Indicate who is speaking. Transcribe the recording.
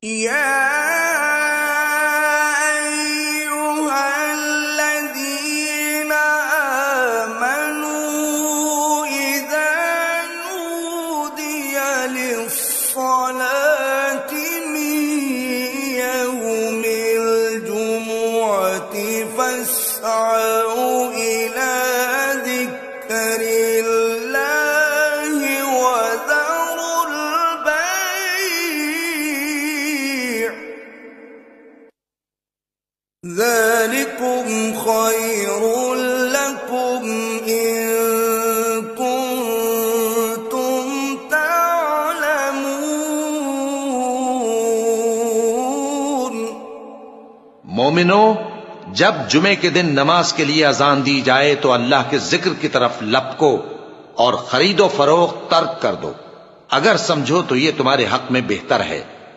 Speaker 1: يا أيها الذين آمنوا إذا نودي للصلاة من يوم الجمعة فاسعوا إلى ذكر الله وذروا البيع ذلكم خير لكم إن كنتم تعلمون।
Speaker 2: मोमिनो, जब जुमे के दिन नमाज के लिए अजान दी जाए तो अल्लाह के जिक्र की तरफ लपको और खरीदो फरोख्त तर्क कर दो, अगर समझो तो ये तुम्हारे हक में बेहतर है।